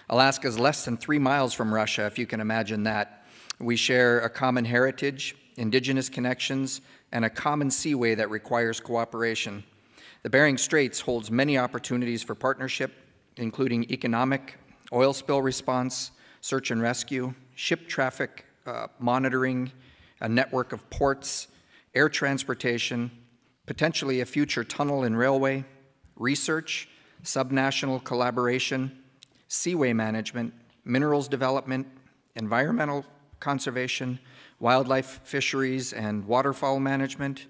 Alaska is less than 3 miles from Russia, if you can imagine that. We share a common heritage, indigenous connections, and a common seaway that requires cooperation. The Bering Straits holds many opportunities for partnership, including economic, oil spill response, search and rescue, ship traffic monitoring, a network of ports, air transportation, potentially a future tunnel and railway, research, subnational collaboration, seaway management, minerals development, environmental conservation, wildlife, fisheries, and waterfowl management,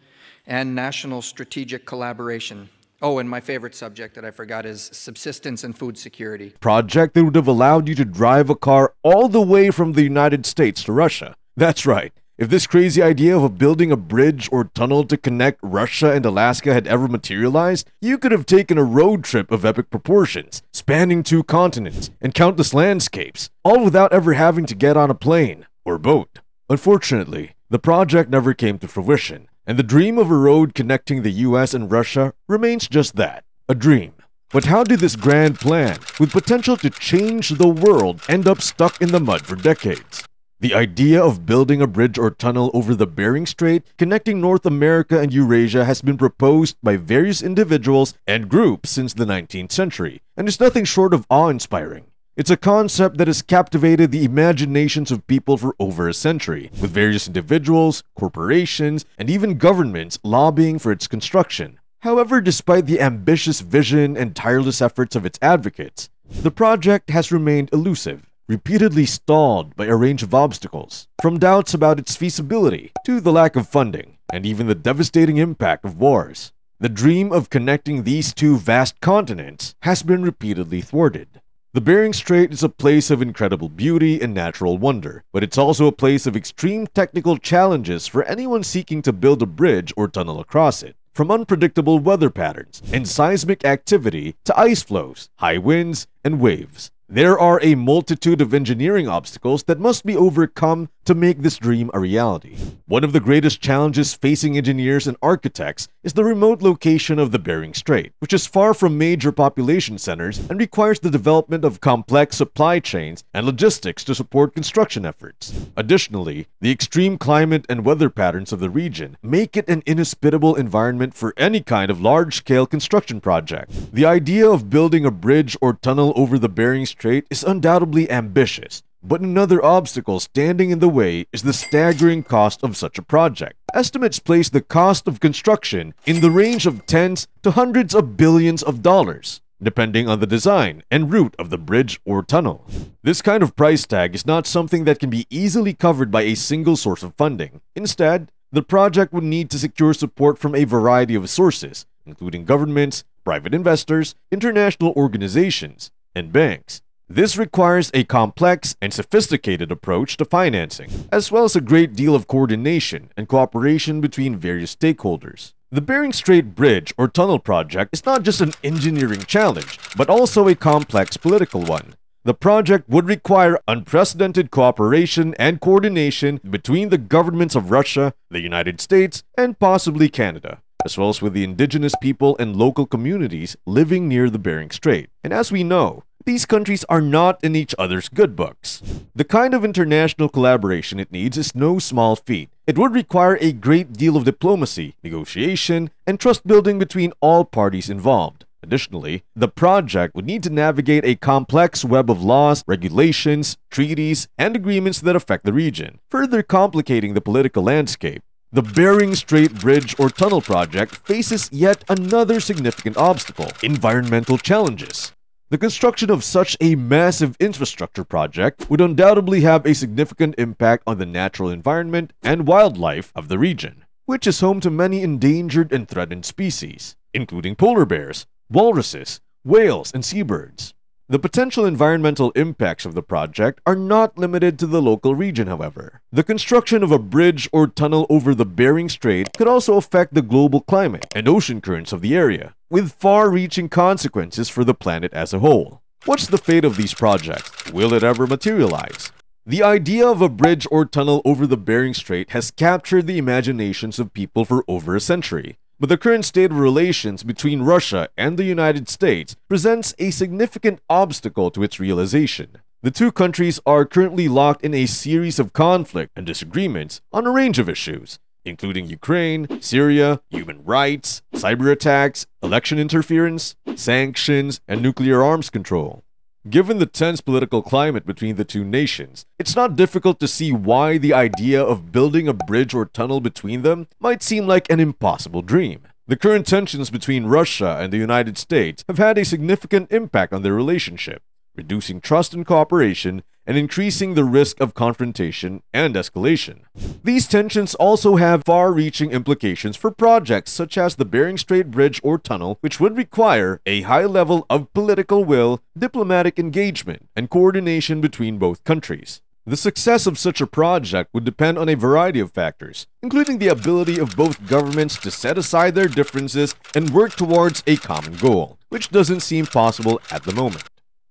and national strategic collaboration. Oh, and my favorite subject that I forgot is subsistence and food security. Project that would have allowed you to drive a car all the way from the United States to Russia. That's right. If this crazy idea of building a bridge or tunnel to connect Russia and Alaska had ever materialized, you could have taken a road trip of epic proportions, spanning 2 continents and countless landscapes, all without ever having to get on a plane or boat. Unfortunately, the project never came to fruition, and the dream of a road connecting the US and Russia remains just that, a dream. But how did this grand plan, with potential to change the world, end up stuck in the mud for decades? The idea of building a bridge or tunnel over the Bering Strait connecting North America and Eurasia has been proposed by various individuals and groups since the 19th century, and is nothing short of awe-inspiring. It's a concept that has captivated the imaginations of people for over a century, with various individuals, corporations, and even governments lobbying for its construction. However, despite the ambitious vision and tireless efforts of its advocates, the project has remained elusive, repeatedly stalled by a range of obstacles, from doubts about its feasibility to the lack of funding, and even the devastating impact of wars. The dream of connecting these 2 vast continents has been repeatedly thwarted. The Bering Strait is a place of incredible beauty and natural wonder, but it's also a place of extreme technical challenges for anyone seeking to build a bridge or tunnel across it. From unpredictable weather patterns and seismic activity to ice flows, high winds, and waves, there are a multitude of engineering obstacles that must be overcome to make this dream a reality. One of the greatest challenges facing engineers and architects is the remote location of the Bering Strait, which is far from major population centers and requires the development of complex supply chains and logistics to support construction efforts. Additionally, the extreme climate and weather patterns of the region make it an inhospitable environment for any kind of large-scale construction project. The idea of building a bridge or tunnel over the Bering Strait is undoubtedly ambitious, but another obstacle standing in the way is the staggering cost of such a project. Estimates place the cost of construction in the range of tens to hundreds of billions of dollars, depending on the design and route of the bridge or tunnel. This kind of price tag is not something that can be easily covered by a single source of funding. Instead, the project would need to secure support from a variety of sources, including governments, private investors, international organizations, and banks. This requires a complex and sophisticated approach to financing, as well as a great deal of coordination and cooperation between various stakeholders. The Bering Strait Bridge or Tunnel project is not just an engineering challenge, but also a complex political one. The project would require unprecedented cooperation and coordination between the governments of Russia, the United States, and possibly Canada, as well as with the indigenous people and local communities living near the Bering Strait. And as we know, these countries are not in each other's good books. The kind of international collaboration it needs is no small feat. It would require a great deal of diplomacy, negotiation, and trust building between all parties involved. Additionally, the project would need to navigate a complex web of laws, regulations, treaties, and agreements that affect the region, further complicating the political landscape. The Bering Strait Bridge or Tunnel project faces yet another significant obstacle: environmental challenges. The construction of such a massive infrastructure project would undoubtedly have a significant impact on the natural environment and wildlife of the region, which is home to many endangered and threatened species, including polar bears, walruses, whales, and seabirds. The potential environmental impacts of the project are not limited to the local region, however. The construction of a bridge or tunnel over the Bering Strait could also affect the global climate and ocean currents of the area, with far-reaching consequences for the planet as a whole. What's the fate of these projects? Will it ever materialize? The idea of a bridge or tunnel over the Bering Strait has captured the imaginations of people for over a century. But the current state of relations between Russia and the United States presents a significant obstacle to its realization. The two countries are currently locked in a series of conflict and disagreements on a range of issues, including Ukraine, Syria, human rights, cyber attacks, election interference, sanctions, and nuclear arms control. Given the tense political climate between the two nations, it's not difficult to see why the idea of building a bridge or tunnel between them might seem like an impossible dream. The current tensions between Russia and the United States have had a significant impact on their relationship, reducing trust and cooperation and increasing the risk of confrontation and escalation. These tensions also have far-reaching implications for projects such as the Bering Strait Bridge or tunnel, which would require a high level of political will, diplomatic engagement, and coordination between both countries. The success of such a project would depend on a variety of factors, including the ability of both governments to set aside their differences and work towards a common goal, which doesn't seem possible at the moment.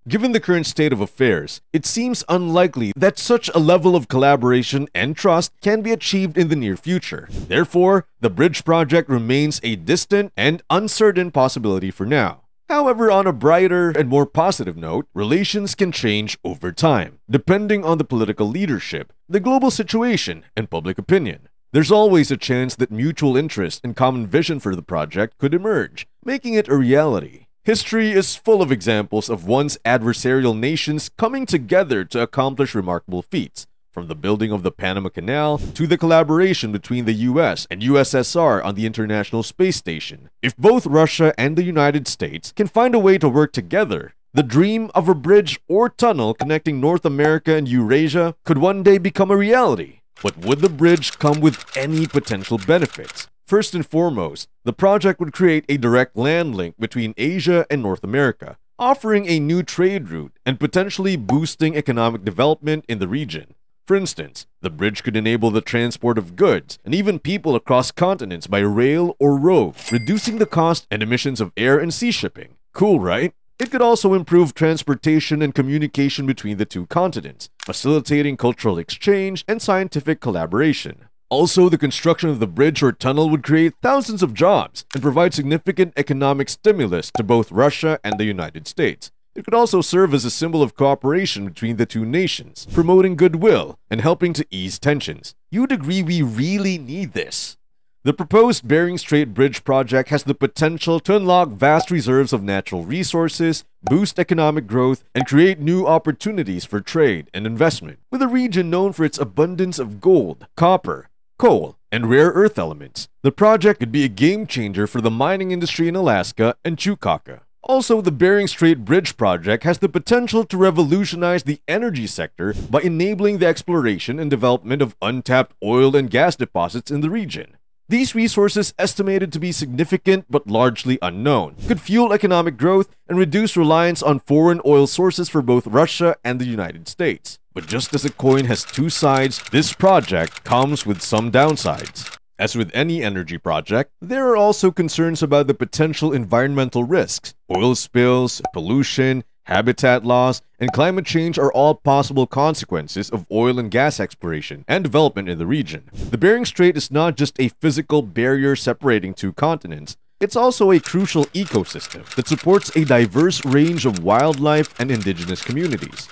Given the current state of affairs, it seems unlikely that such a level of collaboration and trust can be achieved in the near future. Therefore, the bridge project remains a distant and uncertain possibility for now. However, on a brighter and more positive note, relations can change over time, depending on the political leadership, the global situation, and public opinion. There's always a chance that mutual interest and common vision for the project could emerge, making it a reality. History is full of examples of once adversarial nations coming together to accomplish remarkable feats, from the building of the Panama Canal to the collaboration between the US and USSR on the International Space Station. If both Russia and the United States can find a way to work together, the dream of a bridge or tunnel connecting North America and Eurasia could one day become a reality. But would the bridge come with any potential benefits? First and foremost, the project would create a direct land link between Asia and North America, offering a new trade route and potentially boosting economic development in the region. For instance, the bridge could enable the transport of goods and even people across continents by rail or road, reducing the cost and emissions of air and sea shipping. Cool, right? It could also improve transportation and communication between the two continents, facilitating cultural exchange and scientific collaboration. Also, the construction of the bridge or tunnel would create thousands of jobs and provide significant economic stimulus to both Russia and the United States. It could also serve as a symbol of cooperation between the two nations, promoting goodwill and helping to ease tensions. You'd agree we really need this. The proposed Bering Strait Bridge project has the potential to unlock vast reserves of natural resources, boost economic growth, and create new opportunities for trade and investment. With a region known for its abundance of gold, copper, coal, and rare earth elements, the project could be a game changer for the mining industry in Alaska and Chukotka. Also, the Bering Strait Bridge project has the potential to revolutionize the energy sector by enabling the exploration and development of untapped oil and gas deposits in the region. These resources, estimated to be significant but largely unknown, could fuel economic growth and reduce reliance on foreign oil sources for both Russia and the United States. But just as a coin has two sides, this project comes with some downsides. As with any energy project, there are also concerns about the potential environmental risks. Oil spills, pollution, habitat loss, and climate change are all possible consequences of oil and gas exploration and development in the region. The Bering Strait is not just a physical barrier separating two continents, it's also a crucial ecosystem that supports a diverse range of wildlife and indigenous communities.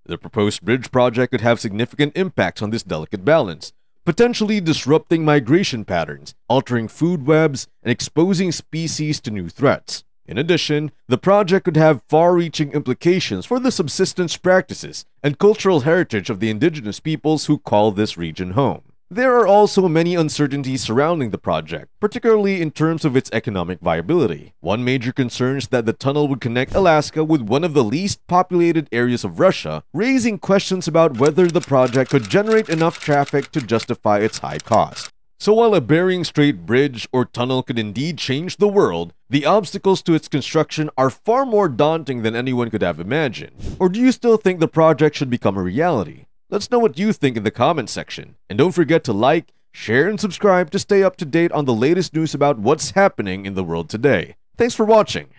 The proposed bridge project could have significant impacts on this delicate balance, potentially disrupting migration patterns, altering food webs, and exposing species to new threats. In addition, the project could have far-reaching implications for the subsistence practices and cultural heritage of the indigenous peoples who call this region home. There are also many uncertainties surrounding the project, particularly in terms of its economic viability. One major concern is that the tunnel would connect Alaska with one of the least populated areas of Russia, raising questions about whether the project could generate enough traffic to justify its high cost. So while a Bering Strait bridge or tunnel could indeed change the world, the obstacles to its construction are far more daunting than anyone could have imagined. Or do you still think the project should become a reality? Let's know what you think in the comments section. And don't forget to like, share, and subscribe to stay up to date on the latest news about what's happening in the world today. Thanks for watching.